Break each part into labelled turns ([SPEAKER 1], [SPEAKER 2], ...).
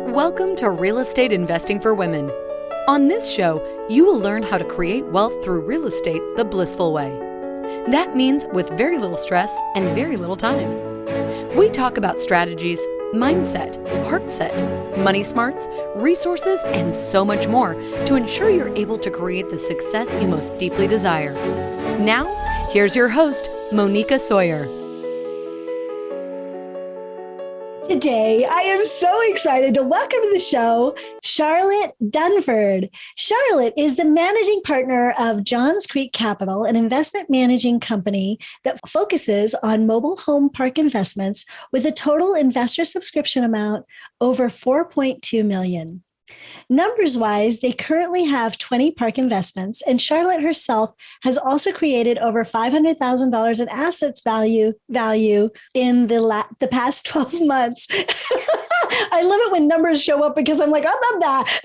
[SPEAKER 1] Welcome to Real Estate Investing for Women. On this show, you will learn how to create wealth through real estate the blissful way. That means with very little stress and very little time. We talk about strategies, mindset, heart set, money smarts, resources, and so much more to ensure you're able to create the success you most deeply desire. Now, here's your host, Monica Sawyer.
[SPEAKER 2] Today, I am so excited to welcome to the show Charlotte Dunford. Charlotte is the managing partner of Johnsbury Capital, an investment managing company that focuses on mobile home park investments with a total investor subscription amount over $4.2 million. Numbers-wise, they currently have 20 park investments, and Charlotte herself has also created over $500,000 in assets value in the past 12 months. I love it when numbers show up because I'm like, I love that.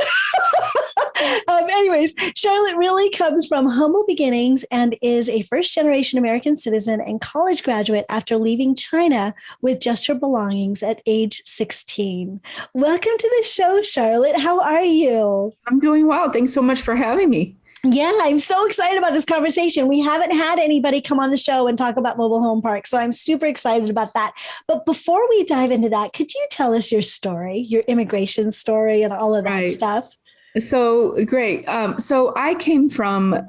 [SPEAKER 2] Anyways, Charlotte really comes from humble beginnings and is a first-generation American citizen and college graduate after leaving China with just her belongings at age 16. Welcome to the show, Charlotte. How are you?
[SPEAKER 3] I'm doing well. Thanks so much for having me.
[SPEAKER 2] Yeah, I'm so excited about this conversation. We haven't had anybody come on the show and talk about mobile home parks, so I'm super excited about that. But before we dive into that, could you tell us your story, your immigration story and all of that stuff?
[SPEAKER 3] So great. So I came from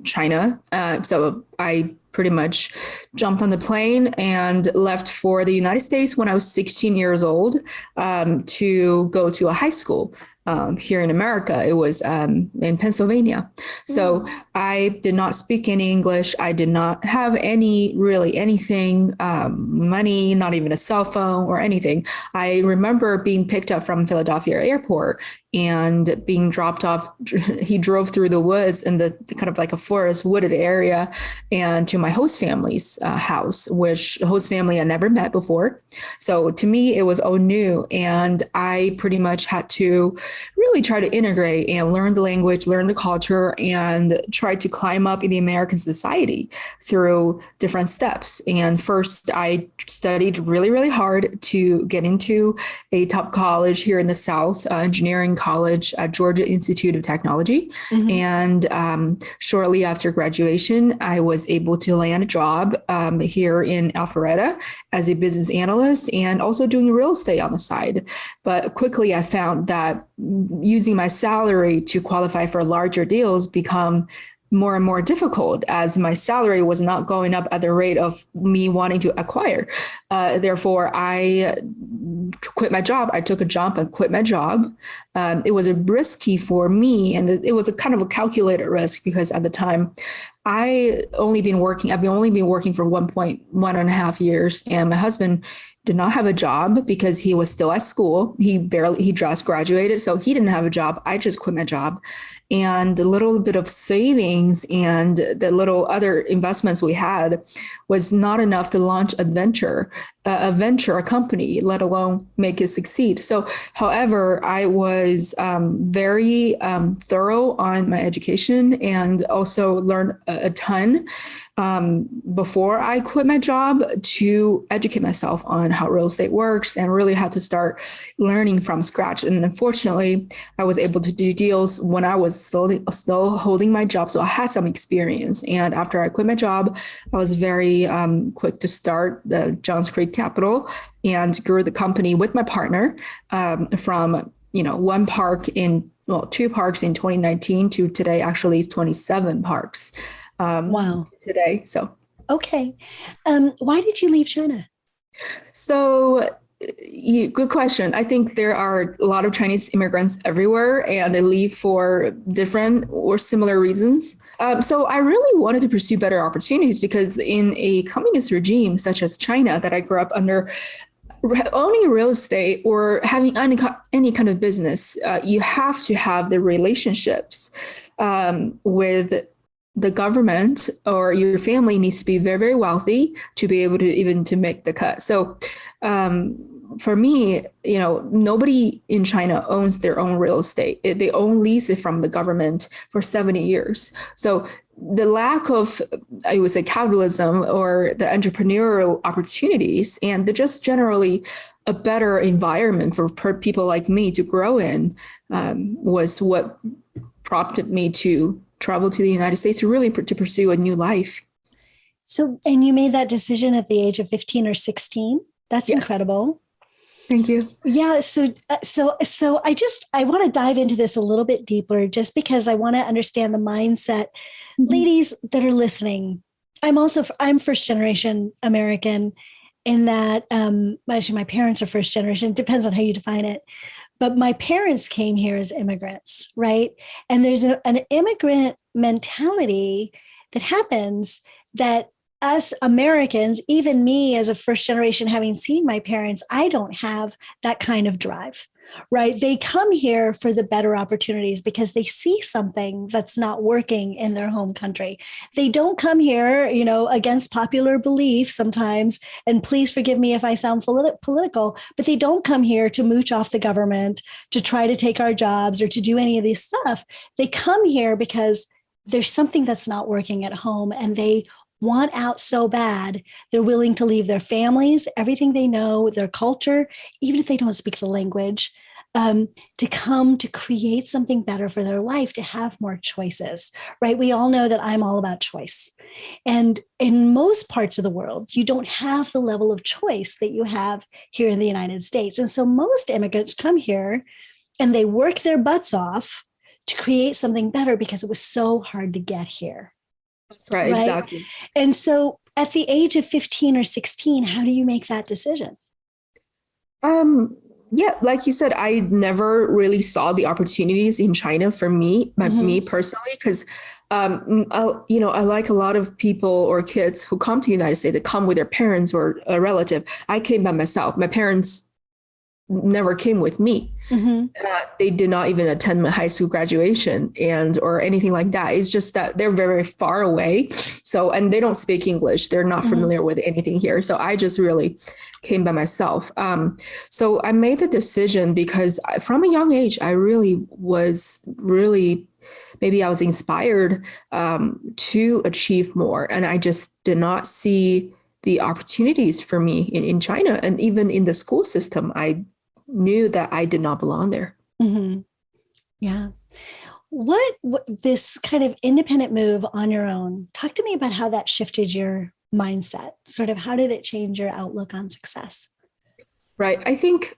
[SPEAKER 3] China. So I pretty much jumped on the plane and left for the United States when I was 16 years old to go to a high school. Here in America, it was in Pennsylvania. So I did not speak any English. I did not have anything, money, not even a cell phone or anything. I remember being picked up from Philadelphia airport and being dropped off. He drove through the woods in the kind of like a forest wooded area and to my host family's house, which the host family I never met before. So to me, it was all new. And I pretty much had to really try to integrate and learn the language, learn the culture, and try to climb up in the American society through different steps. And first, I studied really, really hard to get into a top college here in the South, engineering college at Georgia Institute of Technology. And shortly after graduation, I was able to land a job here in Alpharetta as a business analyst and also doing real estate on the side. But quickly, I found that using my salary to qualify for larger deals become more and more difficult as my salary was not going up at the rate of me wanting to acquire. Therefore, I quit my job. I took a jump and quit my job. It was a risky for me, and it was a kind of a calculated risk because at the time, I've only been working for 1.5 years, and my husband did not have a job because he was still at school. He just graduated, so he didn't have a job. I just quit my job. And the little bit of savings and the little other investments we had was not enough to launch a company, let alone make it succeed. So, however, I was very thorough on my education and also learned a ton before I quit my job to educate myself on how real estate works and really had to start learning from scratch. And unfortunately, I was able to do deals when I was still holding my job. So I had some experience. And after I quit my job, I was very quick to start the Johnsbury Capital and grew the company with my partner from two parks in 2019 to today, actually, is 27 parks.
[SPEAKER 2] Wow.
[SPEAKER 3] Today. So,
[SPEAKER 2] okay. Why did you leave China?
[SPEAKER 3] So good question. I think there are a lot of Chinese immigrants everywhere and they leave for different or similar reasons. So I really wanted to pursue better opportunities because in a communist regime such as China that I grew up under, owning real estate or having any kind of business, you have to have the relationships with the government, or your family needs to be very, very wealthy to be able to even to make the cut. So for me, nobody in China owns their own real estate. They own lease it from the government for 70 years. So the lack of, I would say, capitalism or the entrepreneurial opportunities and the just generally a better environment for people like me to grow in was what prompted me to travel to the United States to really to pursue a new life.
[SPEAKER 2] So, and you made that decision at the age of 15 or 16? That's
[SPEAKER 3] Yes.
[SPEAKER 2] Incredible.
[SPEAKER 3] Thank you.
[SPEAKER 2] Yeah. So I want to dive into this a little bit deeper, just because I want to understand the mindset. Mm-hmm. Ladies that are listening, I'm first generation American in that, actually my parents are first generation. It depends on how you define it. But my parents came here as immigrants, right? And there's an immigrant mentality that happens that us Americans, even me as a first generation, having seen my parents, I don't have that kind of drive, right? They come here for the better opportunities because they see something that's not working in their home country. They don't come here, against popular belief sometimes, and please forgive me if I sound political, but they don't come here to mooch off the government, to try to take our jobs or to do any of this stuff. They come here because there's something that's not working at home and they want out so bad, they're willing to leave their families, everything they know, their culture, even if they don't speak the language, to come to create something better for their life, to have more choices, right? We all know that I'm all about choice. And in most parts of the world, you don't have the level of choice that you have here in the United States. And so most immigrants come here and they work their butts off to create something better because it was so hard to get here.
[SPEAKER 3] Right, exactly.
[SPEAKER 2] And so at the age of 15 or 16, how do you make that decision?
[SPEAKER 3] Yeah, like you said, I never really saw the opportunities in China for me, me personally, because, I like a lot of people or kids who come to the United States that come with their parents or a relative. I came by myself. My parents never came with me. They did not even attend my high school graduation or anything like that. It's just that they're very, very far away. So, and they don't speak English. They're not familiar with anything here. So I just really came by myself. So I made the decision because from a young age, I maybe I was inspired to achieve more. And I just did not see the opportunities for me in China. And even in the school system, I knew that I did not belong there.
[SPEAKER 2] Yeah. What this kind of independent move on your own, talk to me about how that shifted your mindset. Sort of how did it change your outlook on success?
[SPEAKER 3] Right. I think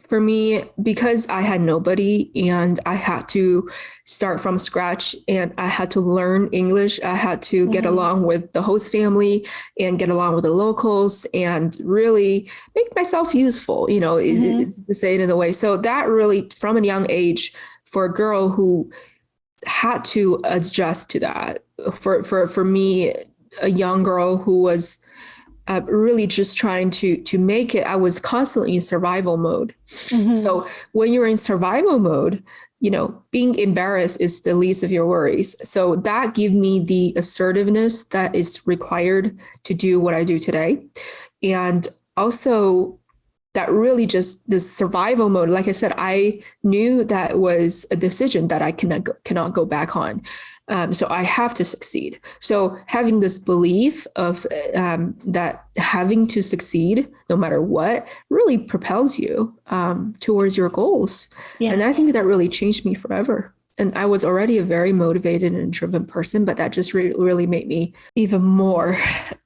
[SPEAKER 3] for me, because I had nobody and I had to start from scratch and I had to learn English, I had to get along with the host family and get along with the locals and really make myself useful, to say it in a way. So that really, from a young age, for a girl who had to adjust to that, for me, a young girl who was really just trying to make it, I was constantly in survival mode. So when you're in survival mode, being embarrassed is the least of your worries. So that gave me the assertiveness that is required to do what I do today. And also that really just the survival mode, like I said, I knew that was a decision that I cannot go back on. So I have to succeed. So having this belief of that having to succeed no matter what really propels you towards your goals. Yeah. And I think that really changed me forever. And I was already a very motivated and driven person, but that just really made me even more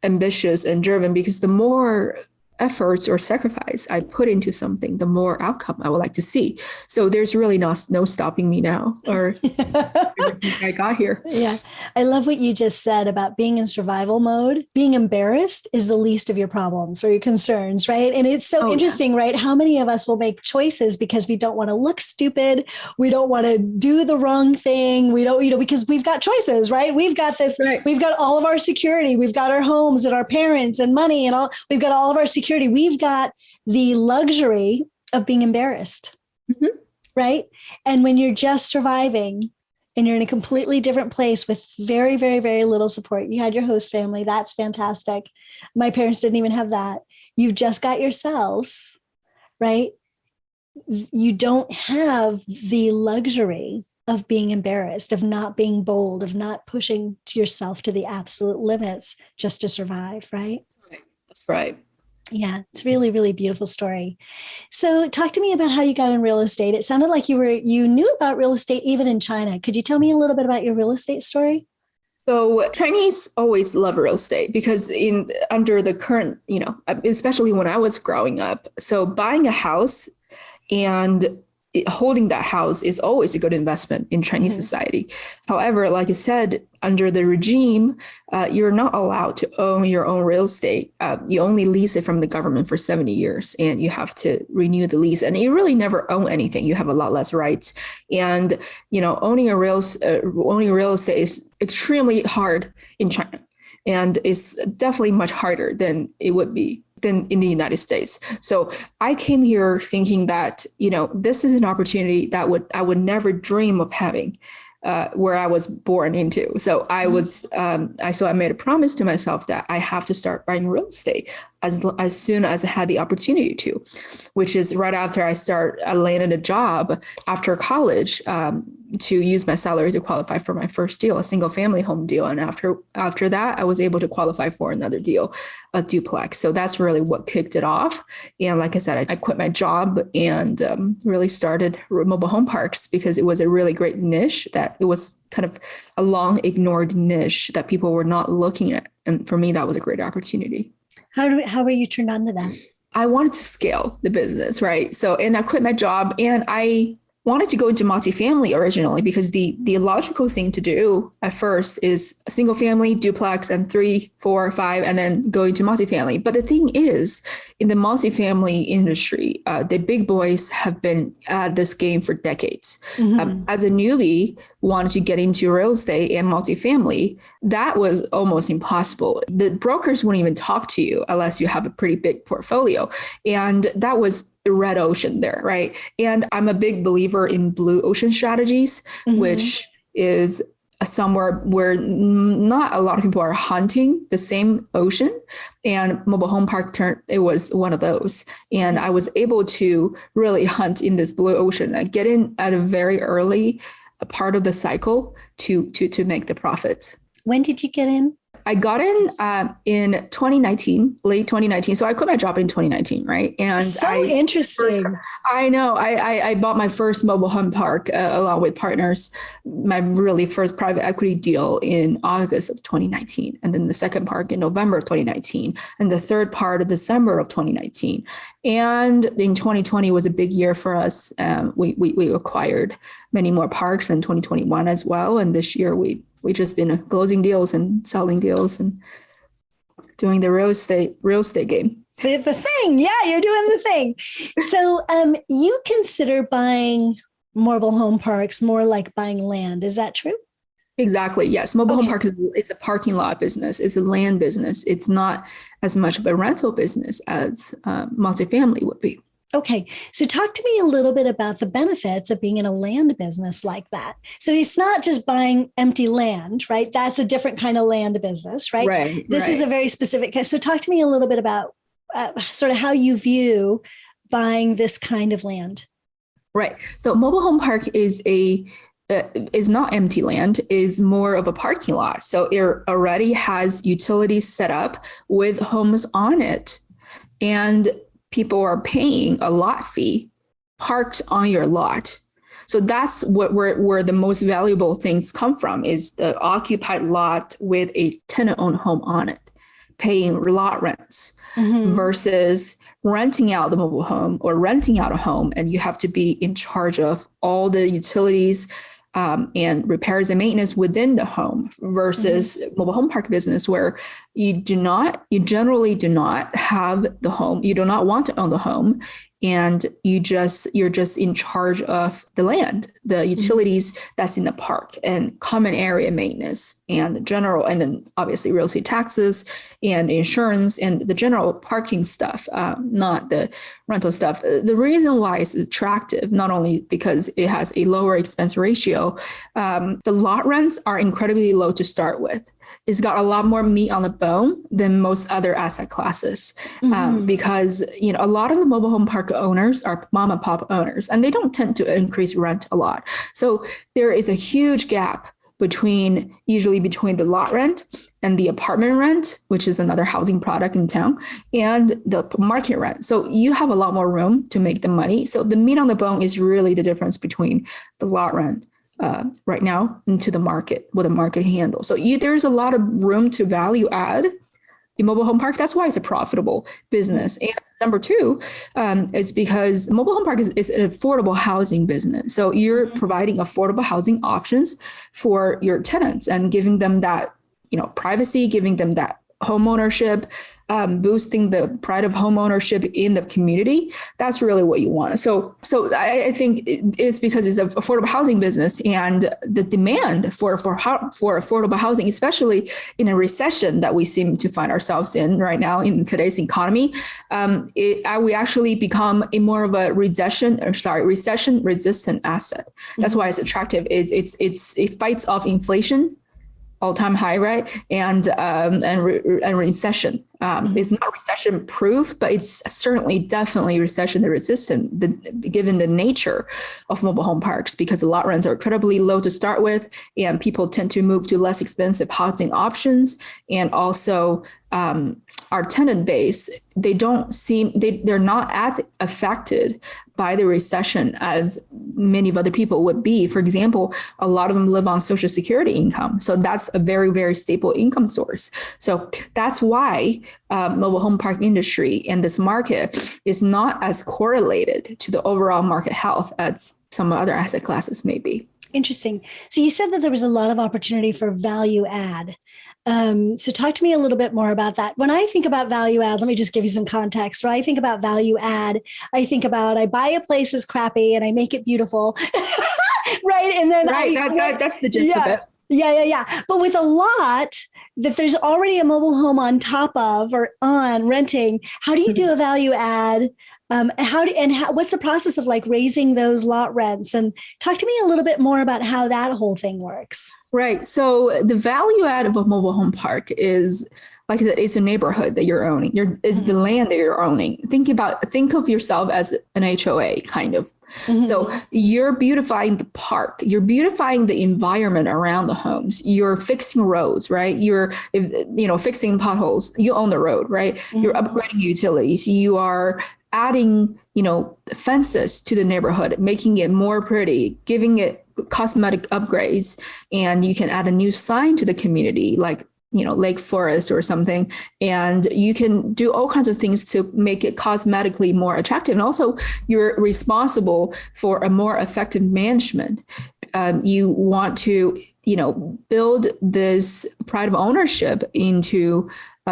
[SPEAKER 3] ambitious and driven, because the more efforts or sacrifice I put into something, the more outcome I would like to see. So there's really no stopping me now or ever since I got here.
[SPEAKER 2] Yeah. I love what you just said about being in survival mode. Being embarrassed is the least of your problems or your concerns, right? And it's so interesting, right? How many of us will make choices because we don't want to look stupid. We don't want to do the wrong thing. We don't, because we've got choices, right? We've got this, We've got all of our security. We've got our homes and our parents and money and all, we've got all of our security. We've got the luxury of being embarrassed, right? And when you're just surviving and you're in a completely different place with very, very, very little support, you had your host family. That's fantastic. My parents didn't even have that. You've just got yourselves, right? You don't have the luxury of being embarrassed, of not being bold, of not pushing to yourself to the absolute limits just to survive, right?
[SPEAKER 3] That's right.
[SPEAKER 2] Yeah, it's really, really beautiful story. So talk to me about how you got in real estate. It sounded like you knew about real estate even in China. Could you tell me a little bit about your real estate story?
[SPEAKER 3] So Chinese always love real estate because under the current, especially when I was growing up, so buying a house and holding that house is always a good investment in Chinese society. However, like I said, under the regime, you're not allowed to own your own real estate. You only lease it from the government for 70 years and you have to renew the lease. And you really never own anything. You have a lot less rights. And, owning real estate is extremely hard in China. And it's definitely much harder than it would be than in the United States. So I came here thinking that, this is an opportunity that I would never dream of having where I was born into. So I made a promise to myself that I have to start buying real estate as soon as I had the opportunity to, which is right after I landed a job after college to use my salary to qualify for my first deal, a single family home deal. And after that, I was able to qualify for another deal, a duplex. So that's really what kicked it off. And like I said, I quit my job and really started mobile home parks because it was a really great niche that it was kind of a long ignored niche that people were not looking at. And for me, that was a great opportunity.
[SPEAKER 2] How were you turned on to that?
[SPEAKER 3] I wanted to scale the business, right? So, and I quit my job and I wanted to go into multifamily originally because the logical thing to do at first is a single family, duplex, and 3, 4, 5, and then go into multifamily. But the thing is, in the multifamily industry, the big boys have been at this game for decades. As a newbie, wanted to get into real estate and multifamily, that was almost impossible. The brokers wouldn't even talk to you unless you have a pretty big portfolio. And that was red ocean there, right? And I'm a big believer in blue ocean strategies, which is somewhere where not a lot of people are hunting the same ocean. And mobile home park it was one of those. And I was able to really hunt in this blue ocean and get in at a very early part of the cycle to make the profits.
[SPEAKER 2] When did you get in?
[SPEAKER 3] I got in 2019, late 2019. So I quit my job in 2019, right? And
[SPEAKER 2] interesting.
[SPEAKER 3] I know. I bought my first mobile home park along with partners, my really first private equity deal in August of 2019. And then the second park in November of 2019. And the third part of December of 2019. And in 2020 was a big year for us. We acquired many more parks in 2021 as well. And this year we just been closing deals and selling deals and doing the real estate game.
[SPEAKER 2] The thing. Yeah, you're doing the thing. So you consider buying mobile home parks more like buying land. Is that true?
[SPEAKER 3] Exactly. Yes. Mobile home park is a parking lot business. It's a land business. It's not as much of a rental business as multifamily would be.
[SPEAKER 2] Okay. So talk to me a little bit about the benefits of being in a land business like that. So it's not just buying empty land, right? That's a different kind of land business, right?
[SPEAKER 3] Right.
[SPEAKER 2] This is a very specific. So talk to me a little bit about sort of how you view buying this kind of land.
[SPEAKER 3] Right. So mobile home park is not empty land, is more of a parking lot. So it already has utilities set up with homes on it. And people are paying a lot fee parked on your lot. So that's where the most valuable things come from is the occupied lot with a tenant-owned home on it, paying lot rents versus renting out the mobile home or renting out a home. And you have to be in charge of all the utilities and repairs and maintenance within the home versus mobile home park business where you generally do not have the home. You do not want to own the home. And you're just in charge of the land, the utilities that's in the park and common area maintenance and general, and then obviously real estate taxes and insurance and the general parking stuff, not the rental stuff. The reason why it's attractive, not only because it has a lower expense ratio, the lot rents are incredibly low to start with. It's got a lot more meat on the bone than most other asset classes because, a lot of the mobile home park owners are mom and pop owners, and they don't tend to increase rent a lot. So there is a huge gap usually between the lot rent and the apartment rent, which is another housing product in town, and the market rent. So you have a lot more room to make the money. So the meat on the bone is really the difference between the lot rent right now into the market, what the market handles. So there's a lot of room to value add the mobile home park. That's why it's a profitable business. And number two is because mobile home park is an affordable housing business. So you're providing affordable housing options for your tenants and giving them that, privacy, giving them that home ownership, boosting the pride of home ownership in the community. That's really what you want. So I think it's because it's an affordable housing business, and the demand for affordable housing, especially in a recession that we seem to find ourselves in right now in today's economy, we actually become a more of a recession resistant asset. That's why it's attractive. It fights off inflation, all-time high, right? And recession. It's not recession proof, but it's definitely recession resistant, given the nature of mobile home parks, because the lot rents are incredibly low to start with, and people tend to move to less expensive housing options. And also our tenant base, they're not as affected by the recession as many of other people would be. For example, a lot of them live on Social Security income. So that's a very, very stable income source. So that's why mobile home park industry and this market is not as correlated to the overall market health as some other asset classes may be.
[SPEAKER 2] Interesting. So you said that there was a lot of opportunity for value add. So talk to me a little bit more about that. When I think about value add, let me just give you some context. When I think about value add, I think about I buy a place that's crappy and I make it beautiful, right? And then
[SPEAKER 3] that's the gist of it.
[SPEAKER 2] Yeah. But with a lot that there's already a mobile home on top of or on renting, how do you do a value add? What's the process of like raising those lot rents? And talk to me a little bit more about how that whole thing works.
[SPEAKER 3] Right. So the value add of a mobile home park is, like I said, it's a neighborhood that you're owning. It's the land that you're owning. Think of yourself as an HOA kind of. Mm-hmm. So you're beautifying the park. You're beautifying the environment around the homes. You're fixing roads, right? You're, fixing potholes. You own the road, right? Mm-hmm. You're upgrading utilities. You are adding, fences to the neighborhood, making it more pretty, giving it cosmetic upgrades, and you can add a new sign to the community, like Lake Forest or something, and you can do all kinds of things to make it cosmetically more attractive. And also, you're responsible for a more effective management. You want to, build this pride of ownership into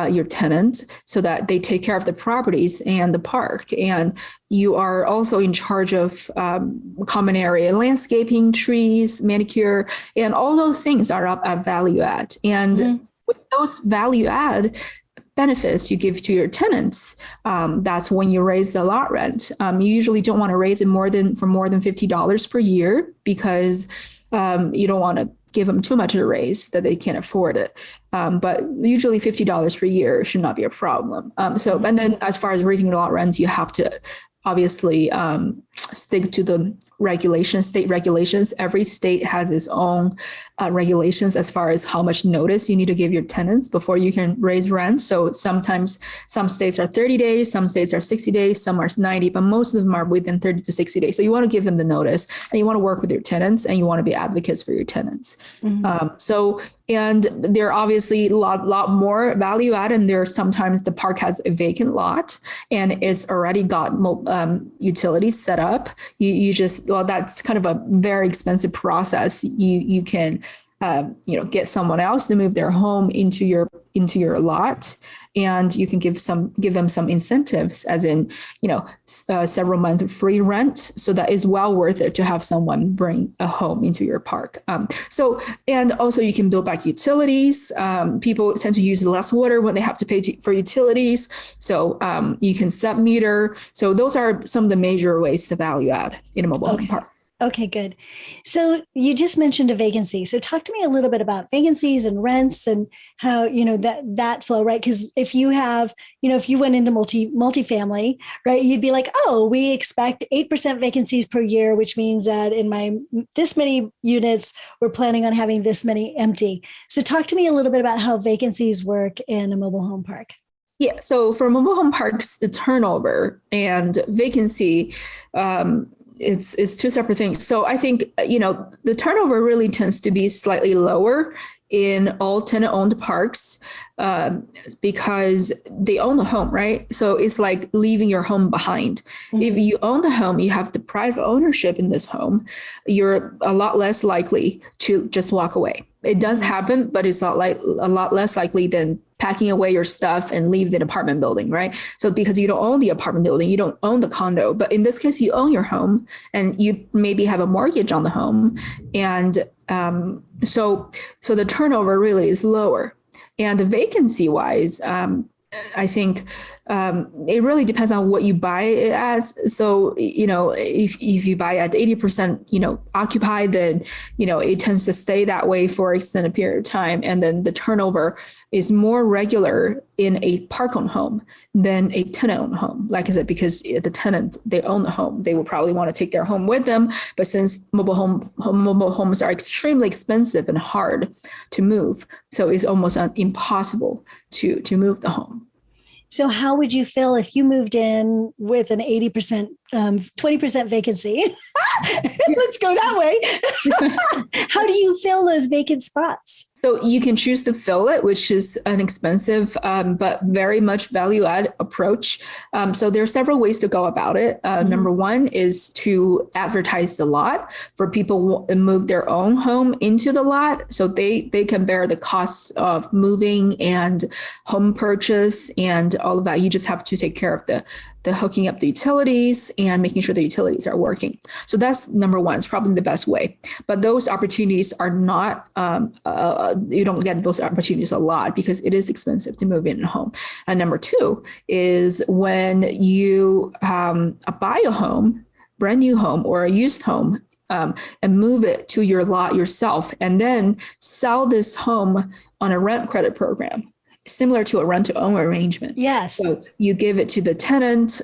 [SPEAKER 3] your tenants so that they take care of the properties and the park. And you are also in charge of common area landscaping, trees, manicure, and all those things are up at value add. And with those value add benefits you give to your tenants, that's when you raise the lot rent. You usually don't want to raise it for more than $50 per year, because you don't want to give them too much of a raise that they can't afford it. But usually $50 per year should not be a problem. And then as far as raising lot rents, you have to obviously stick to the state regulations. Every state has its own regulations as far as how much notice you need to give your tenants before you can raise rent. So sometimes some states are 30 days, some states are 60 days, some are 90, but most of them are within 30 to 60 days. So you want to give them the notice, and you want to work with your tenants, and you want to be advocates for your tenants. Mm-hmm. And there are obviously a lot more value add, and there sometimes the park has a vacant lot and it's already got utilities set up. That's kind of a very expensive process. You can get someone else to move their home into your lot, and you can give them some incentives, as in several months of free rent. So that is well worth it to have someone bring a home into your park. And also you can build back utilities. People tend to use less water when they have to pay for utilities. So you can sub meter. So those are some of the major ways to value add in a mobile home park.
[SPEAKER 2] Okay, good. So you just mentioned a vacancy. So talk to me a little bit about vacancies and rents and how, that flow, right? Because if you have, if you went into multifamily, right, you'd be like, oh, we expect 8% vacancies per year, which means that in my this many units, we're planning on having this many empty. So talk to me a little bit about how vacancies work in a mobile home park.
[SPEAKER 3] Yeah. So for mobile home parks, the turnover and vacancy, it's two separate things. So I think, the turnover really tends to be slightly lower in all tenant-owned parks because they own the home, right? So it's like leaving your home behind. Mm-hmm. If you own the home, you have the private ownership in this home, you're a lot less likely to just walk away. It does happen, but it's a lot less likely than packing away your stuff and leave the apartment building, right? So because you don't own the apartment building, you don't own the condo, but in this case, you own your home and you maybe have a mortgage on the home. And so the turnover really is lower. And the vacancy wise, I think it really depends on what you buy it as. So, if you buy at 80%, occupied, then, it tends to stay that way for an extended period of time. And then the turnover is more regular in a park-owned home than a tenant-owned home. Like I said, because the tenant, they own the home, they will probably want to take their home with them. But since mobile homes are extremely expensive and hard to move, so it's almost impossible to move the home.
[SPEAKER 2] So how would you feel if you moved in with an 80%, 20% vacancy? Let's go that way. How do you fill those vacant spots?
[SPEAKER 3] So you can choose to fill it, which is an expensive but very much value-add approach. So there are several ways to go about it. Number one is to advertise the lot for people who move their own home into the lot. So they can bear the costs of moving and home purchase and all of that. You just have to take care of the hooking up the utilities and making sure the utilities are working. So that's number one. It's probably the best way. But those opportunities are not, you don't get those opportunities a lot because it is expensive to move in a home. And number two is when you buy a home, brand new home or a used home, and move it to your lot yourself, and then sell this home on a rent credit program, similar to a rent-to-own arrangement.
[SPEAKER 2] Yes.
[SPEAKER 3] So you give it to the tenant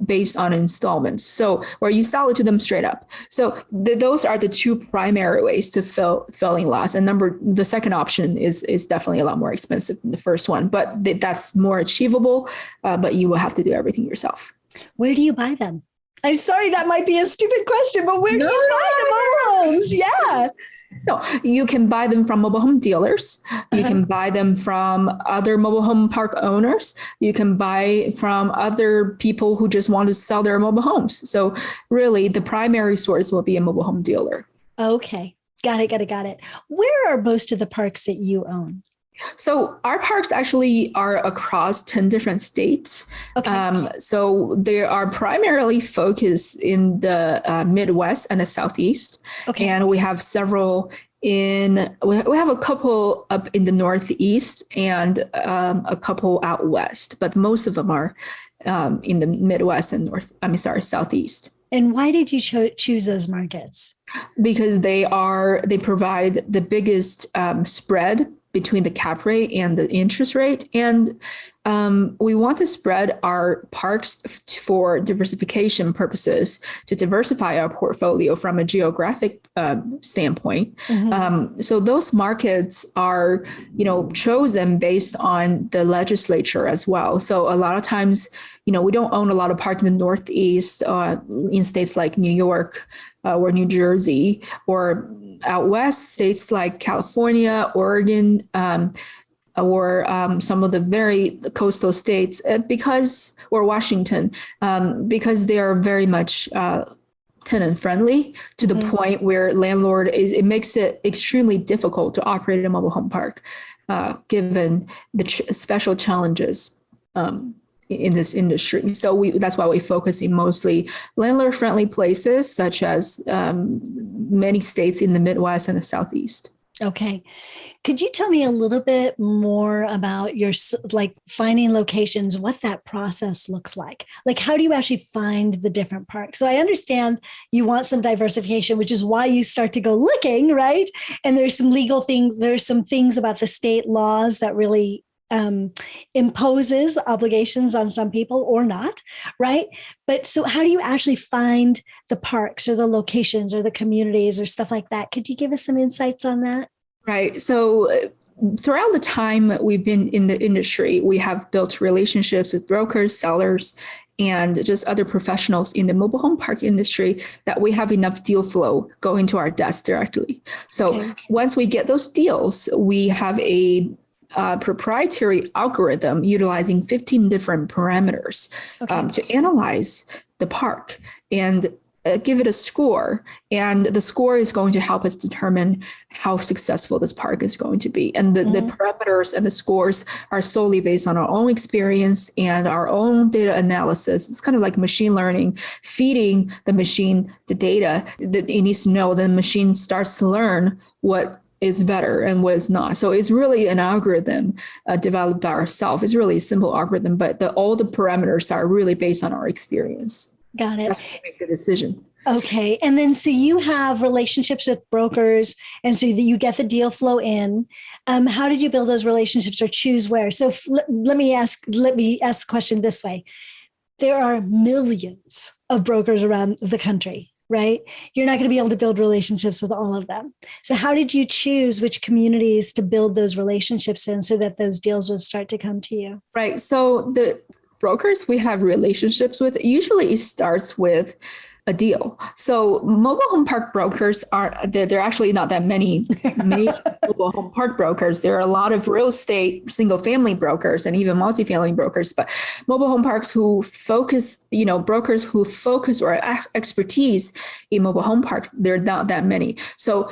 [SPEAKER 3] based on installments. So, or you sell it to them straight up. So those are the two primary ways to filling lots. And the second option is definitely a lot more expensive than the first one, but that's more achievable. But you will have to do everything yourself.
[SPEAKER 2] Where do you buy them? I'm sorry, that might be a stupid question, but where do you buy the mobile homes? Yeah.
[SPEAKER 3] No, you can buy them from mobile home dealers. You can buy them from other mobile home park owners. You can buy from other people who just want to sell their mobile homes. So really the primary source will be a mobile home dealer. Okay.
[SPEAKER 2] Got it. Where are most of the parks that you own?
[SPEAKER 3] So our parks actually are across 10 different states. Okay. So they are primarily focused in the Midwest and the Southeast. Okay. And we have several we have a couple up in the Northeast and a couple out West, but most of them are in the Midwest and Southeast.
[SPEAKER 2] And why did you choose those markets?
[SPEAKER 3] Because they provide the biggest spread between the cap rate and the interest rate. And we want to spread our parks for diversification purposes to diversify our portfolio from a geographic standpoint. Mm-hmm. So those markets are, chosen based on the legislature as well. So a lot of times, we don't own a lot of parks in the Northeast in states like New York or New Jersey, or out West, states like California, Oregon, or some of the very coastal states, or Washington, because they are very much tenant friendly to the point where it makes it extremely difficult to operate a mobile home park, given the special challenges in this industry. So that's why we focus in mostly landlord-friendly places, such as many states in the Midwest and the Southeast.
[SPEAKER 2] Okay. Could you tell me a little bit more about your like finding locations, what that process looks like? Like, how do you actually find the different parks? So I understand you want some diversification, which is why you start to go looking, right? And there's some legal things, there's some things about the state laws that really imposes obligations on some people or not, right? But so how do you actually find the parks or the locations or the communities or stuff like that? Could you give us some insights on that?
[SPEAKER 3] Right. So throughout the time we've been in the industry, we have built relationships with brokers, sellers, and just other professionals in the mobile home park industry that we have enough deal flow going to our desk directly. So once we get those deals, we have a proprietary algorithm utilizing 15 different parameters to analyze the park and give it a score. And the score is going to help us determine how successful this park is going to be. And the parameters and the scores are solely based on our own experience and our own data analysis. It's kind of like machine learning, feeding the machine the data that it needs to know. The machine starts to learn what is better and what is not. So it's really an algorithm developed by ourselves. It's really a simple algorithm, but all the parameters are really based on our experience.
[SPEAKER 2] Got it.
[SPEAKER 3] That's what make the decision.
[SPEAKER 2] Okay. And then so you have relationships with brokers and so that you get the deal flow in. How did you build those relationships or choose where? So let me ask the question this way. There are millions of brokers around the country, right? You're not going to be able to build relationships with all of them. So how did you choose which communities to build those relationships in so that those deals would start to come to you?
[SPEAKER 3] Right. So the brokers we have relationships with, usually it starts with a deal. So mobile home park brokers they're actually not that many mobile home park brokers. There are a lot of real estate single family brokers and even multifamily brokers, but mobile home parks who focus, brokers who focus or expertise in mobile home parks, there are not that many. So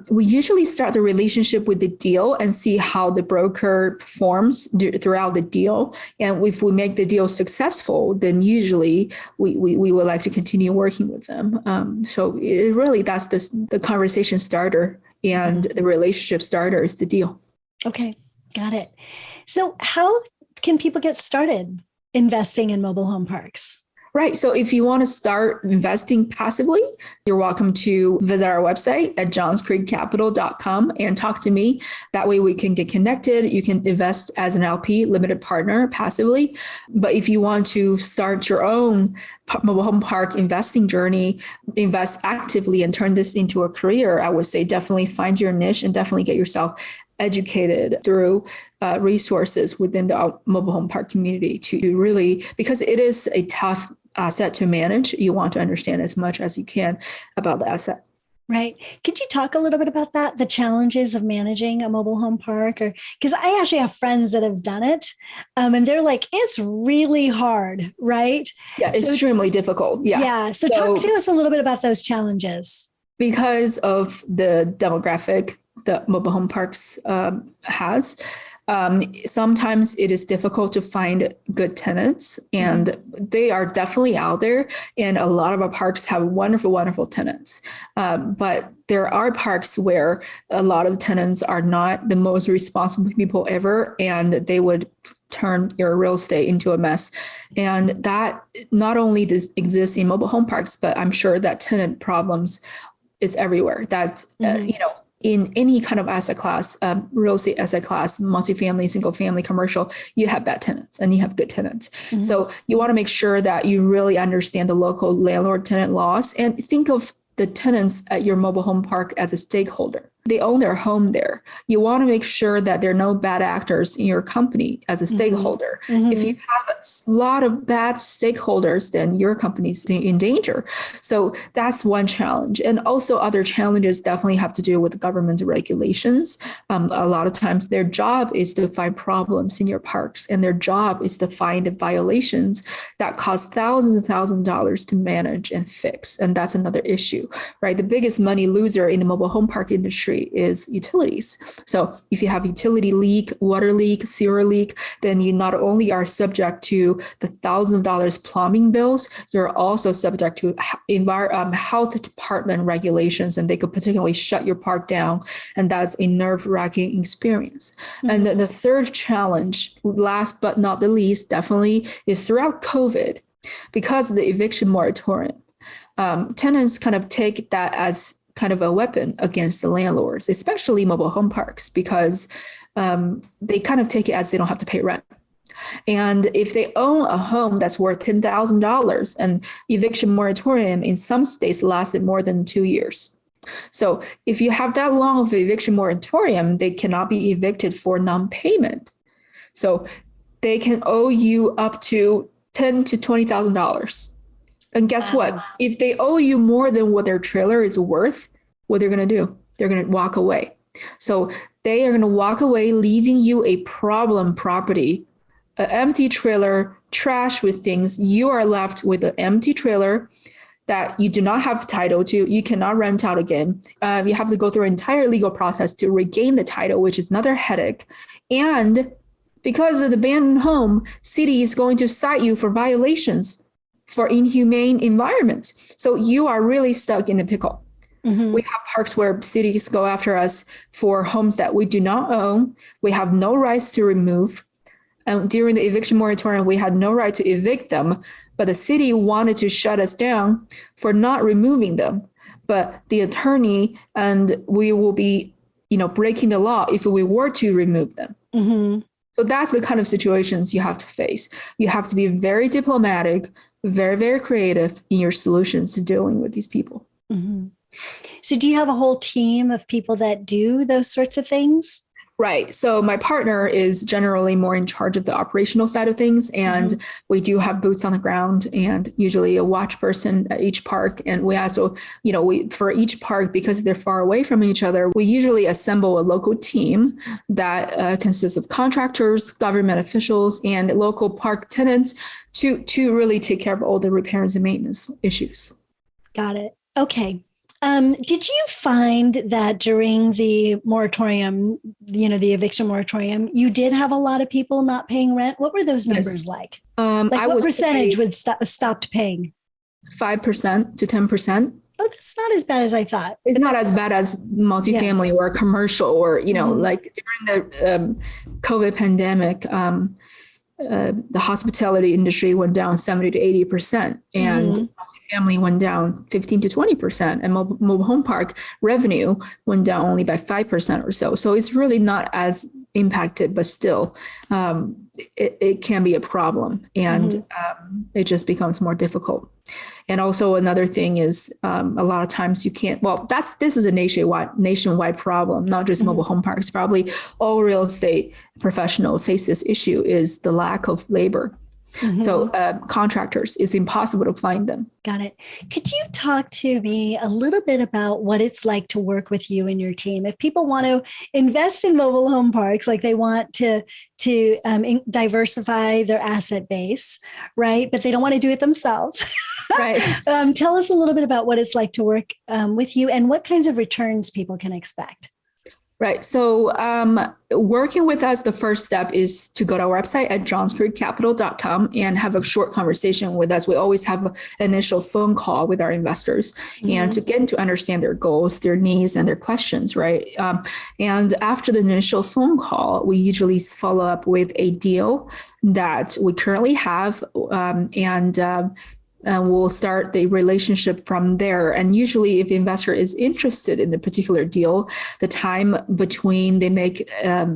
[SPEAKER 3] we usually start the relationship with the deal and see how the broker performs throughout the deal. And if we make the deal successful, then usually we would like to continue working with them. So it really, that's the conversation starter, and the relationship starter is the deal.
[SPEAKER 2] Okay, got it. So how can people get started investing in mobile home parks?
[SPEAKER 3] Right. So if you want to start investing passively, you're welcome to visit our website at johnsburycapital.com and talk to me. That way we can get connected. You can invest as an LP, limited partner, passively. But if you want to start your own mobile home park investing journey, invest actively and turn this into a career, I would say definitely find your niche and definitely get yourself educated through resources within the mobile home park community to really, because it is a tough asset to manage. You want to understand as much as you can about the asset.
[SPEAKER 2] Right. Could you talk a little bit about that, the challenges of managing a mobile home park? Or because I actually have friends that have done it, and they're like, it's really hard, right?
[SPEAKER 3] Yeah, it's extremely difficult. Yeah.
[SPEAKER 2] Yeah. So talk to us a little bit about those challenges.
[SPEAKER 3] Because of the demographic that mobile home parks has, sometimes it is difficult to find good tenants, and they are definitely out there. And a lot of our parks have wonderful, wonderful tenants. But there are parks where a lot of tenants are not the most responsible people ever, and they would turn your real estate into a mess. And that not only does exist in mobile home parks, but I'm sure that tenant problems is everywhere. That, in any kind of asset class, real estate asset class, multifamily, single family, commercial, you have bad tenants and you have good tenants. So you want to make sure that you really understand the local landlord tenant laws and think of the tenants at your mobile home park as a stakeholder. They own their home there. You want to make sure that there are no bad actors in your company as a stakeholder. If you have a lot of bad stakeholders, then your company's in danger. So that's one challenge. And also other challenges definitely have to do with government regulations. A lot of times their job is to find problems in your parks, and their job is to find the violations that cost thousands and thousands of dollars to manage and fix. And that's another issue. issue, right? The biggest money loser in the mobile home park industry is utilities. So if you have utility leak, water leak, sewer leak, then you not only are subject to the thousands of dollars plumbing bills, you're also subject to health department regulations, and they could particularly shut your park down. And that's a nerve-wracking experience. Mm-hmm. And the third challenge, last but not the least, definitely is throughout COVID, because of the eviction moratorium, tenants kind of take that as kind of a weapon against the landlords, especially mobile home parks, because they kind of take it as they don't have to pay rent. And if they own a home that's worth $10,000, and eviction moratorium in some states lasted more than 2 years. So if you have that long of eviction moratorium, they cannot be evicted for non-payment. So they can owe you up to $10,000 to $20,000. And guess what? If they owe you more than what their trailer is worth, what they're going to do? They're going to walk away. So they are going to walk away, leaving you a problem property, an empty trailer, trash with things. You are left with an empty trailer that you do not have title to. You cannot rent out again. You have to go through an entire legal process to regain the title, which is another headache. And because of the abandoned home, city is going to cite you for violations for inhumane environments. So you are really stuck in the pickle. Mm-hmm. We have parks where cities go after us for homes that we do not own. We have no rights to remove. And during the eviction moratorium, we had no right to evict them, but the city wanted to shut us down for not removing them. But the attorney and we will be, breaking the law if we were to remove them. Mm-hmm. So that's the kind of situations you have to face. You have to be very diplomatic, very, very creative in your solutions to dealing with these people.
[SPEAKER 2] Mm-hmm. So do you have a whole team of people that do those sorts of things?
[SPEAKER 3] Right. So my partner is generally more in charge of the operational side of things. And we do have boots on the ground and usually a watch person at each park. And we also, for each park, because they're far away from each other, we usually assemble a local team that consists of contractors, government officials, and local park tenants to really take care of all the repairs and maintenance issues.
[SPEAKER 2] Got it. Okay. Did you find that during the moratorium, the eviction moratorium, you did have a lot of people not paying rent? What were those numbers like? What percentage would stopped paying?
[SPEAKER 3] 5% to 10%.
[SPEAKER 2] Oh, that's not as bad as I thought.
[SPEAKER 3] It's not as bad as multifamily or commercial or, like during the COVID pandemic, the hospitality industry went down 70 to 80%, and multifamily went down 15 to 20%, and mobile home park revenue went down only by 5% or so. So it's really not as impacted, but still, it can be a problem, and it just becomes more difficult. And also another thing is a lot of times you can't, this is a nationwide problem, not just mobile home parks. Probably all real estate professionals face this issue, is the lack of labor. So contractors, it's impossible to find them.
[SPEAKER 2] Got it. Could you talk to me a little bit about what it's like to work with you and your team? If people want to invest in mobile home parks, like they want to diversify their asset base, right? But they don't want to do it themselves.
[SPEAKER 3] Right.
[SPEAKER 2] Tell us a little bit about what it's like to work with you and what kinds of returns people can expect.
[SPEAKER 3] Right. So working with us, the first step is to go to our website at johnsburycapital.com and have a short conversation with us. We always have an initial phone call with our investors and to get to understand their goals, their needs, and their questions, right? And after the initial phone call, we usually follow up with a deal that we currently have and we'll start the relationship from there. And usually if the investor is interested in the particular deal, the time between they make a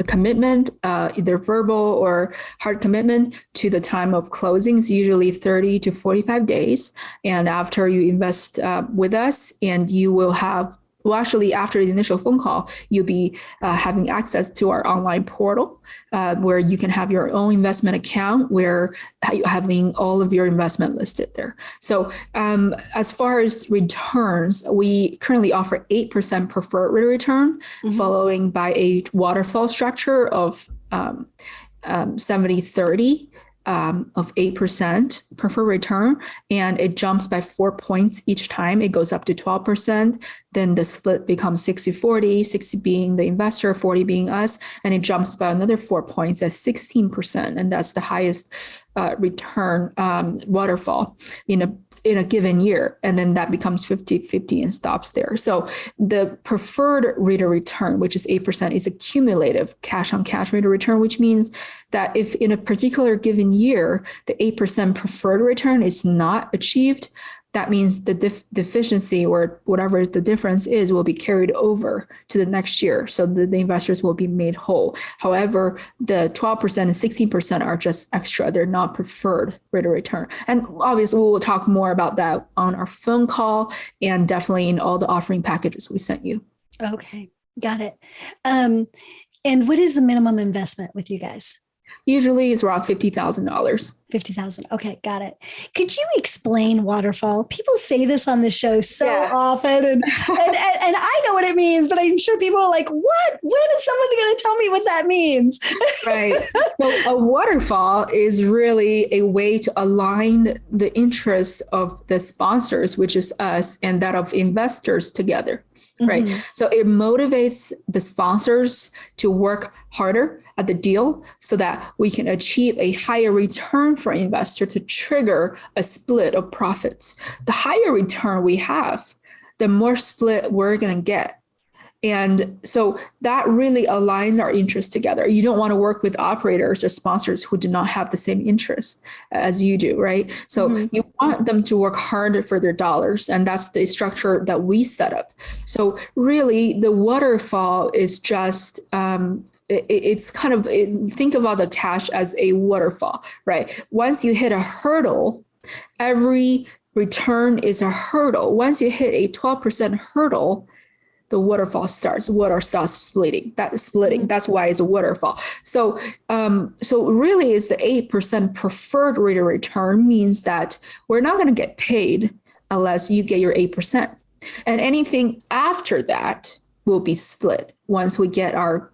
[SPEAKER 3] commitment, either verbal or hard commitment, to the time of closing is usually 30 to 45 days. And after you invest with us, and you will have, actually, after the initial phone call, you'll be having access to our online portal where you can have your own investment account, where you're having all of your investment listed there. So as far as returns, we currently offer 8% preferred rate of return, following by a waterfall structure of 70-30. of 8% preferred return, and it jumps by 4 points each time. It goes up to 12%. Then the split becomes 60-40, 60 being the investor, 40 being us, and it jumps by another 4 points at 16%. And that's the highest return waterfall in a given year. And then that becomes 50-50 and stops there. So the preferred rate of return, which is 8%, is a cumulative cash on cash rate of return, which means that if in a particular given year, the 8% preferred return is not achieved, that means the deficiency or whatever the difference is will be carried over to the next year. So the investors will be made whole. However, the 12% and 16% are just extra. They're not preferred rate of return. And obviously, we will talk more about that on our phone call and definitely in all the offering packages we sent you.
[SPEAKER 2] Okay, got it. And what is the minimum investment with you guys?
[SPEAKER 3] Usually it's around $50,000.
[SPEAKER 2] 50,000. Okay, got it. Could you explain Waterfall? People say this on the show so often, and I know what it means, but I'm sure people are like, "What? When is someone going to tell me what that means?"
[SPEAKER 3] Right. So a waterfall is really a way to align the interest of the sponsors, which is us, and that of investors together. Right. Mm-hmm. So it motivates the sponsors to work harder at the deal so that we can achieve a higher return for an investor to trigger a split of profits. The higher return we have, the more split we're going to get. And so that really aligns our interests together. You don't want to work with operators or sponsors who do not have the same interest as you do, right? So you want them to work harder for their dollars. And that's the structure that we set up. So really, the waterfall is just, it's kind of, think about the cash as a waterfall, right? Once you hit a hurdle, every return is a hurdle. Once you hit a 12% hurdle, the waterfall starts. Water starts splitting. That's why it's a waterfall. So really, it's the 8% preferred rate of return means that we're not going to get paid unless you get your 8%, and anything after that will be split once we get our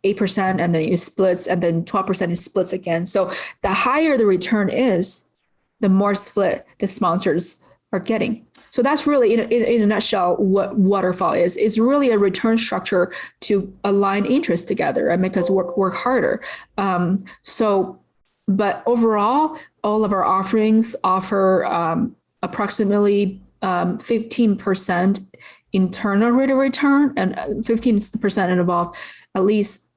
[SPEAKER 3] 8%, and then it splits, and then 12% is splits again. So the higher the return is, the more split the sponsors are getting. So that's really, in a nutshell, what Waterfall is. It's really a return structure to align interests together and make us work harder. But overall, all of our offerings offer approximately 15% internal rate of return, and 15% involve at least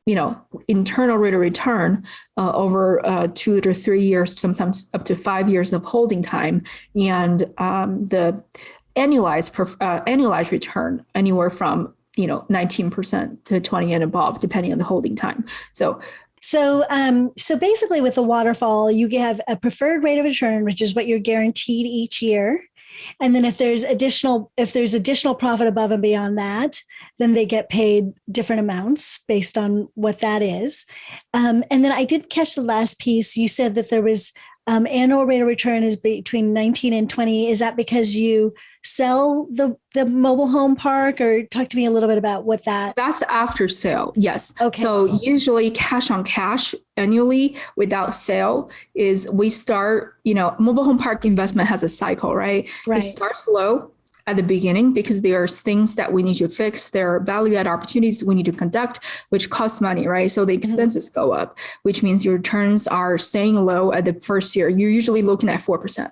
[SPEAKER 3] internal rate of return over 2 to 3 years, sometimes up to 5 years of holding time, and the annualized return anywhere from 19% to 20 and above, depending on the holding time. So basically, with the waterfall, you have a preferred rate of return, which is what you're guaranteed each year. And then if there's additional profit above and beyond that, then they get paid different amounts based on what that is. And then I did catch the last piece. You said that there was annual rate of return is between 19 and 20. Is that because you sell the mobile home park, or talk to me a little bit about what that's after sale? Yes.
[SPEAKER 2] Okay.
[SPEAKER 3] So usually cash on cash annually without sale is we start, mobile home park investment has a cycle, right? It starts low at the beginning because there's things that we need to fix. There are value-add opportunities we need to conduct, which costs money, right? So the expenses go up, which means your returns are staying low at the first year. You're usually looking at 4%.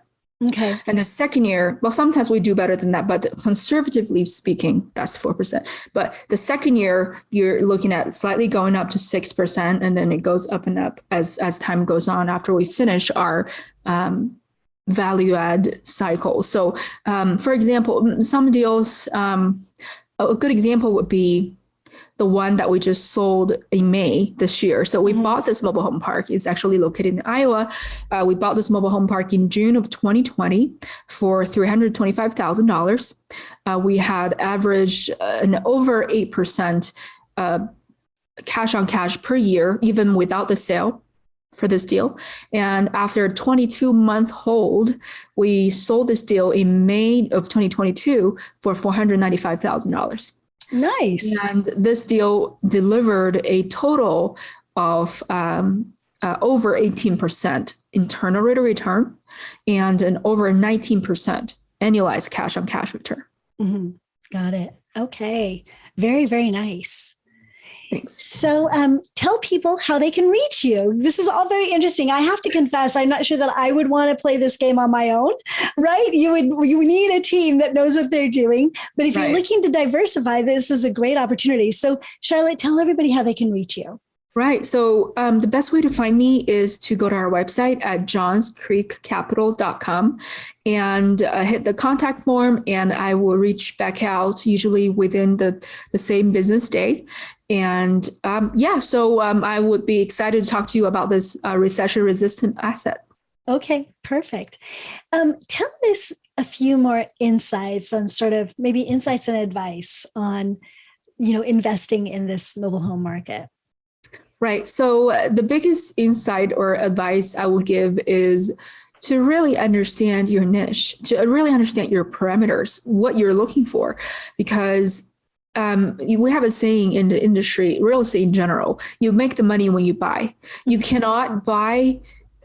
[SPEAKER 2] Okay.
[SPEAKER 3] And the second year, well, sometimes we do better than that, but conservatively speaking, that's 4%. But the second year, you're looking at slightly going up to 6%, and then it goes up and up as time goes on after we finish our value add cycle. So, for example, some deals, a good example would be the one that we just sold in May this year. So we bought this mobile home park. It's actually located in Iowa. We bought this mobile home park in June of 2020 for $325,000. We had averaged an over 8% cash on cash per year, even without the sale for this deal. And after a 22-month hold, we sold this deal in May of 2022 for $495,000.
[SPEAKER 2] Nice.
[SPEAKER 3] And this deal delivered a total of over 18% internal rate of return and an over 19% annualized cash on cash return.
[SPEAKER 2] Mm-hmm. Got it. Okay. Very, very nice.
[SPEAKER 3] Thanks.
[SPEAKER 2] So tell people how they can reach you. This is all very interesting. I have to confess, I'm not sure that I would want to play this game on my own, right? You need a team that knows what they're doing. But if you're looking to diversify, this is a great opportunity. So Charlotte, tell everybody how they can reach you.
[SPEAKER 3] Right. So the best way to find me is to go to our website at johnsburycapital.com and hit the contact form, and I will reach back out usually within the same business day. And so I would be excited to talk to you about this recession resistant asset.
[SPEAKER 2] Okay, perfect. Tell us a few more insights on sort of maybe insights and advice on, investing in this mobile home market.
[SPEAKER 3] Right. So the biggest insight or advice I would give is to really understand your niche, to really understand your parameters, what you're looking for, because we have a saying in the industry, real estate in general, you make the money when you buy. You cannot buy,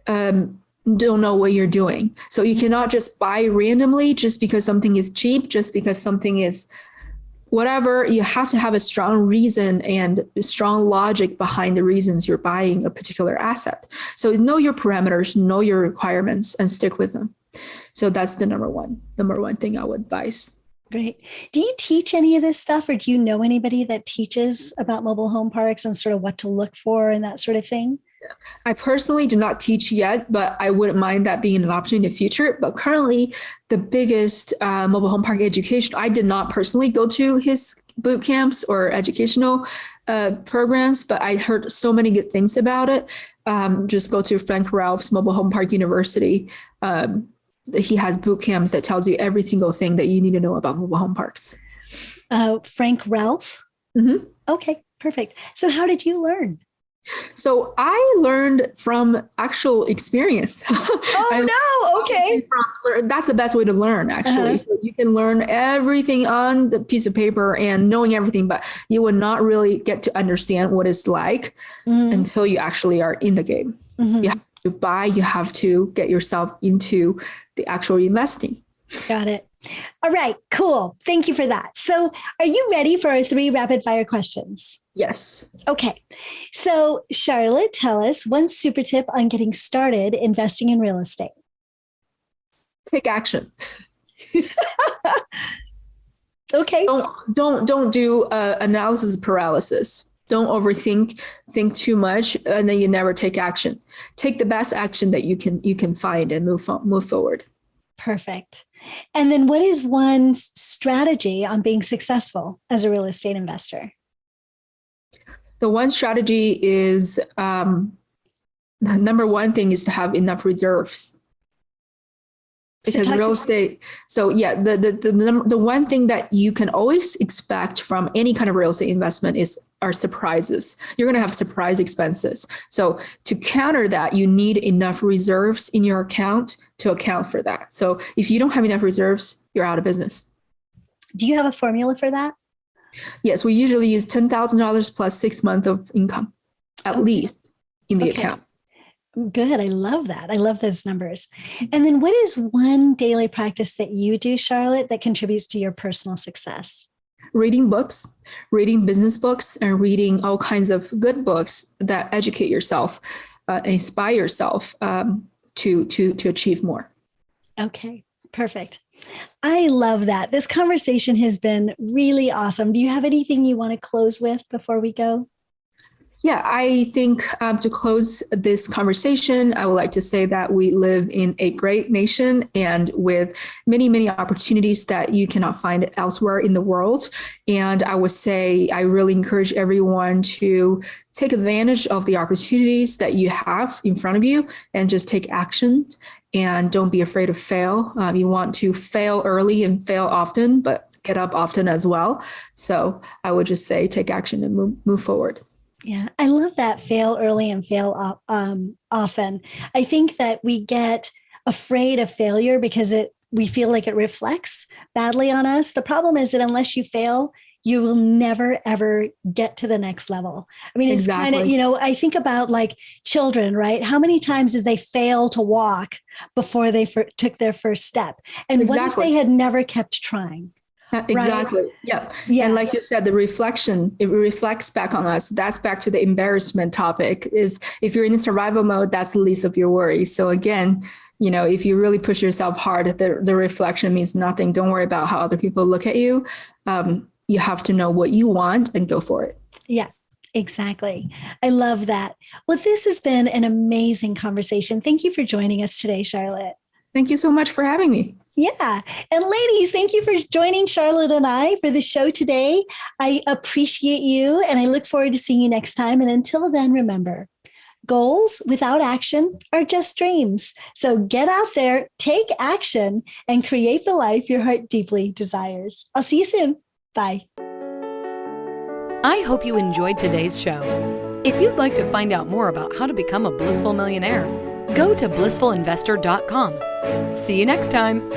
[SPEAKER 3] don't know what you're doing. So you cannot just buy randomly just because something is cheap, just because something is whatever. You have to have a strong reason and strong logic behind the reasons you're buying a particular asset. So know your parameters, know your requirements, and stick with them. So that's the number one thing I would advise.
[SPEAKER 2] Great. Do you teach any of this stuff, or do you know anybody that teaches about mobile home parks and sort of what to look for and that sort of thing?
[SPEAKER 3] I personally do not teach yet, but I wouldn't mind that being an option in the future. But currently, the biggest mobile home park education, I did not personally go to his boot camps or educational programs, but I heard so many good things about it. Just go to Frank Ralph's Mobile Home Park University. He has boot camps that tells you every single thing that you need to know about mobile home parks.
[SPEAKER 2] Frank Ralph?
[SPEAKER 3] Mm-hmm.
[SPEAKER 2] Okay, perfect. So how did you learn?
[SPEAKER 3] So I learned from actual experience.
[SPEAKER 2] Oh, no. Okay.
[SPEAKER 3] That's the best way to learn, actually. Uh-huh. So you can learn everything on the piece of paper and knowing everything, but you will not really get to understand what it's like until you actually are in the game. Mm-hmm. You have to buy, you have to get yourself into the actual investing.
[SPEAKER 2] Got it. All right, cool. Thank you for that. So are you ready for our 3 rapid fire questions?
[SPEAKER 3] Yes.
[SPEAKER 2] Okay. So Charlotte, tell us one super tip on getting started investing in real estate.
[SPEAKER 3] Take action.
[SPEAKER 2] Okay.
[SPEAKER 3] Don't do analysis paralysis. Don't think too much, and then you never take action. Take the best action that you can find and move forward.
[SPEAKER 2] Perfect. And then what is one strategy on being successful as a real estate investor?
[SPEAKER 3] The one strategy is number one thing is to have enough reserves. Because real estate, so yeah, the one thing that you can always expect from any kind of real estate investment are surprises. You're going to have surprise expenses. So to counter that, you need enough reserves in your account to account for that. So if you don't have enough reserves, you're out of business.
[SPEAKER 2] Do you have a formula for that?
[SPEAKER 3] Yes, we usually use $10,000 plus 6 months of income, at least in the account.
[SPEAKER 2] Good. I love that. I love those numbers. And then what is one daily practice that you do, Charlotte, that contributes to your personal success?
[SPEAKER 3] Reading books, reading business books, and reading all kinds of good books that educate yourself, inspire yourself to achieve more.
[SPEAKER 2] Okay, perfect. I love that. This conversation has been really awesome. Do you have anything you want to close with before we go?
[SPEAKER 3] Yeah, I think to close this conversation, I would like to say that we live in a great nation and with many, many opportunities that you cannot find elsewhere in the world. And I would say I really encourage everyone to take advantage of the opportunities that you have in front of you and just take action and don't be afraid to fail. You want to fail early and fail often, but get up often as well. So I would just say take action and move forward.
[SPEAKER 2] Yeah, I love that. Fail early and fail often. I think that we get afraid of failure because we feel like it reflects badly on us. The problem is that unless you fail, you will never, ever get to the next level. I mean, it's kind of, I think about like children, right? How many times did they fail to walk before they took their first step? And what if they had never kept trying?
[SPEAKER 3] Exactly.
[SPEAKER 2] Right?
[SPEAKER 3] Yep.
[SPEAKER 2] Yeah.
[SPEAKER 3] And like you said, the reflection, it reflects back on us. That's back to the embarrassment topic. If you're in survival mode, that's the least of your worries. So again, if you really push yourself hard, the reflection means nothing. Don't worry about how other people look at you. You have to know what you want and go for it.
[SPEAKER 2] Yeah. Exactly. I love that. Well, this has been an amazing conversation. Thank you for joining us today, Charlotte.
[SPEAKER 3] Thank you so much for having me.
[SPEAKER 2] Yeah. And ladies, thank you for joining Charlotte and I for the show today. I appreciate you and I look forward to seeing you next time. And until then, remember, goals without action are just dreams. So get out there, take action, and create the life your heart deeply desires. I'll see you soon. Bye.
[SPEAKER 1] I hope you enjoyed today's show. If you'd like to find out more about how to become a blissful millionaire, go to blissfulinvestor.com. See you next time.